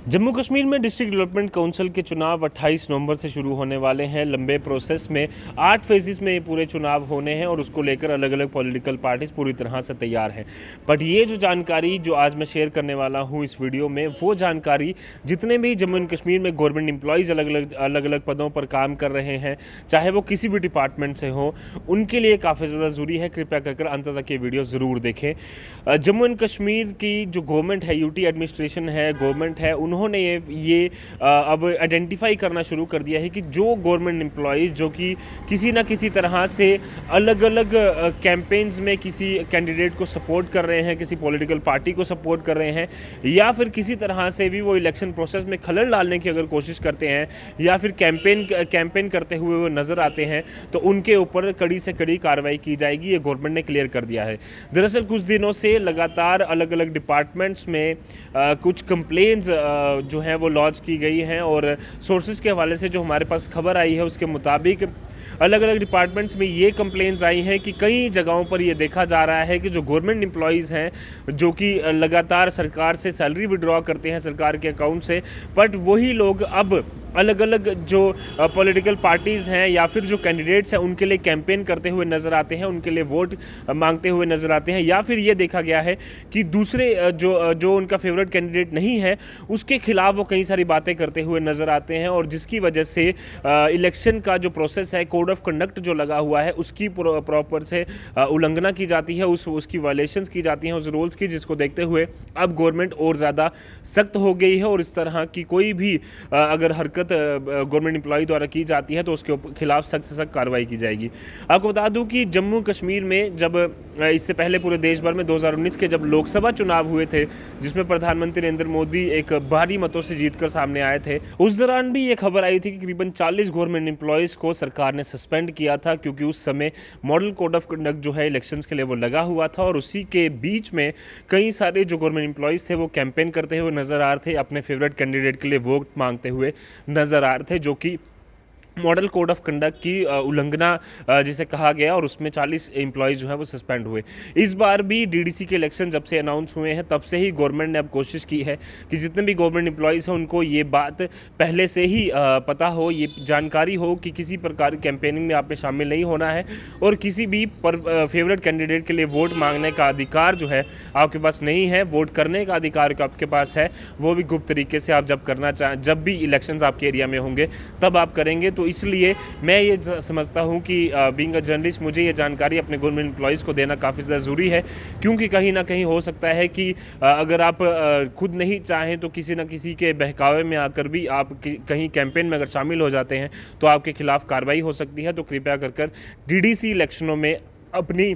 जम्मू कश्मीर में district development council के चुनाव 28 नवंबर से शुरू होने वाले हैं। लंबे प्रोसेस में 8 फेजेस में ये पूरे चुनाव होने हैं और उसको लेकर अलग अलग पॉलिटिकल पार्टीज पूरी तरह से तैयार हैं। बट ये जो जानकारी जो आज मैं शेयर करने वाला हूँ इस वीडियो में, वो जानकारी जितने भी जम्मू एंड कश्मीर में गवर्नमेंट एम्प्लॉयज़ अलग अलग पदों पर काम कर रहे हैं, चाहे वो किसी भी डिपार्टमेंट से हो, उनके लिए काफ़ी ज़्यादा ज़रूरी है। कृपया कर अंत तक ये वीडियो ज़रूर देखें। जम्मू एंड कश्मीर की जो गवर्नमेंट है, यूटी एडमिनिस्ट्रेशन है, गवर्नमेंट है, उन्होंने ये अब आइडेंटिफाई करना शुरू कर दिया है कि जो गवर्नमेंट एम्प्लॉयज़ जो कि किसी ना किसी तरह से अलग अलग कैंपेन्स में किसी कैंडिडेट को सपोर्ट कर रहे हैं, किसी पॉलिटिकल पार्टी को सपोर्ट कर रहे हैं, या फिर किसी तरह से भी वो इलेक्शन प्रोसेस में खलल डालने की अगर कोशिश करते हैं या फिर कैंपेन करते हुए वो नज़र आते हैं, तो उनके ऊपर कड़ी से कड़ी कार्रवाई की जाएगी। ये गवर्नमेंट ने क्लियर कर दिया है। दरअसल कुछ दिनों से लगातार अलग अलग डिपार्टमेंट्स में कुछ कंप्लेंट्स जो हैं वो लॉन्च की गई हैं, और सोर्सेज के हवाले से जो हमारे पास खबर आई है उसके मुताबिक अलग अलग डिपार्टमेंट्स में ये कंप्लेंट्स आई हैं कि कई जगहों पर ये देखा जा रहा है कि जो गवर्नमेंट एम्प्लॉयज़ हैं जो कि लगातार सरकार से सैलरी विड्रॉ करते हैं सरकार के अकाउंट से, बट वही लोग अब अलग अलग जो पॉलिटिकल पार्टीज़ हैं या फिर जो कैंडिडेट्स हैं उनके लिए कैंपेन करते हुए नज़र आते हैं, उनके लिए वोट मांगते हुए नज़र आते हैं, या फिर ये देखा गया है कि दूसरे जो उनका फेवरेट कैंडिडेट नहीं है उसके खिलाफ वो कई सारी बातें करते हुए नज़र आते हैं, और जिसकी वजह से इलेक्शन का जो प्रोसेस है, कोड ऑफ कंडक्ट जो लगा हुआ है, उसकी प्रॉपर से उल्लंघना की जाती है, उसकी वायलेशंस की जाती हैं उस रूल्स की, जिसको देखते हुए अब गवर्नमेंट और ज़्यादा सख्त हो गई है। और इस तरह की कोई भी अगर हरकत गवर्नमेंट एम्प्लॉय द्वारा की जाती है तो उसके खिलाफ सख्त से सख्त कार्रवाई की जाएगी। आपको बता दूं कि जम्मू कश्मीर में जब इससे पहले पूरे देश भर में 2019 के जब लोकसभा चुनाव हुए थे, जिसमें प्रधानमंत्री नरेंद्र मोदी एक भारी मतों से जीतकर सामने आए थे, उस दौरान भी ये खबर आई थी कि करीबन 40 गवर्नमेंट एम्प्लॉयज़ को सरकार ने सस्पेंड किया था, क्योंकि उस समय मॉडल कोड ऑफ कंडक्ट जो है इलेक्शंस के लिए वो लगा हुआ था, और उसी के बीच में कई सारे जो गवर्नमेंट एम्प्लॉयज़ थे वो कैंपेन करते हुए नजर आ रहे थे, अपने फेवरेट कैंडिडेट के लिए वोट मांगते हुए नजर आ रहे थे, जो कि मॉडल कोड ऑफ कंडक्ट की उल्लंघना जिसे कहा गया, और उसमें 40 एम्प्लॉयज़ जो है वो सस्पेंड हुए। इस बार भी डीडीसी के इलेक्शन जब से अनाउंस हुए हैं तब से ही गवर्नमेंट ने अब कोशिश की है कि जितने भी गवर्नमेंट एम्प्लॉयज़ हैं उनको ये बात पहले से ही पता हो, ये जानकारी हो कि किसी प्रकार की कैंपेनिंग में आपने शामिल नहीं होना है, और किसी भी फेवरेट कैंडिडेट के लिए वोट मांगने का अधिकार जो है आपके पास नहीं है। वोट करने का अधिकार आपके पास है, वो भी गुप्त तरीके से आप जब करना चाहें, जब भी इलेक्शंस आपके एरिया में होंगे तब आप करेंगे। तो इसलिए मैं ये समझता हूँ कि बीइंग अ जर्नलिस्ट मुझे ये जानकारी अपने गवर्नमेंट एम्प्लॉयज़ को देना काफ़ी ज़्यादा ज़रूरी है, क्योंकि कहीं ना कहीं हो सकता है कि अगर आप खुद नहीं चाहें तो किसी न किसी के बहकावे में आकर भी आप कहीं कैंपेन में अगर शामिल हो जाते हैं तो आपके खिलाफ कार्रवाई हो सकती है। तो कृपया कर डीडीसी इलेक्शनों में अपनी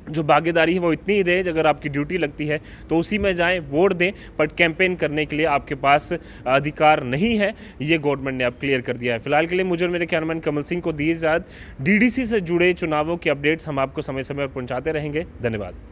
जो भागीदारी है वो इतनी ही दें, अगर आपकी ड्यूटी लगती है तो उसी में जाएं, वोट दें, बट कैंपेन करने के लिए आपके पास अधिकार नहीं है। ये गवर्नमेंट ने अब क्लियर कर दिया है। फिलहाल के लिए मुझे और मेरे कैमरामैन कमल सिंह को दी इजाज़त। डीडीसी से जुड़े चुनावों के अपडेट्स हम आपको समय समय पर पहुंचाते रहेंगे। धन्यवाद।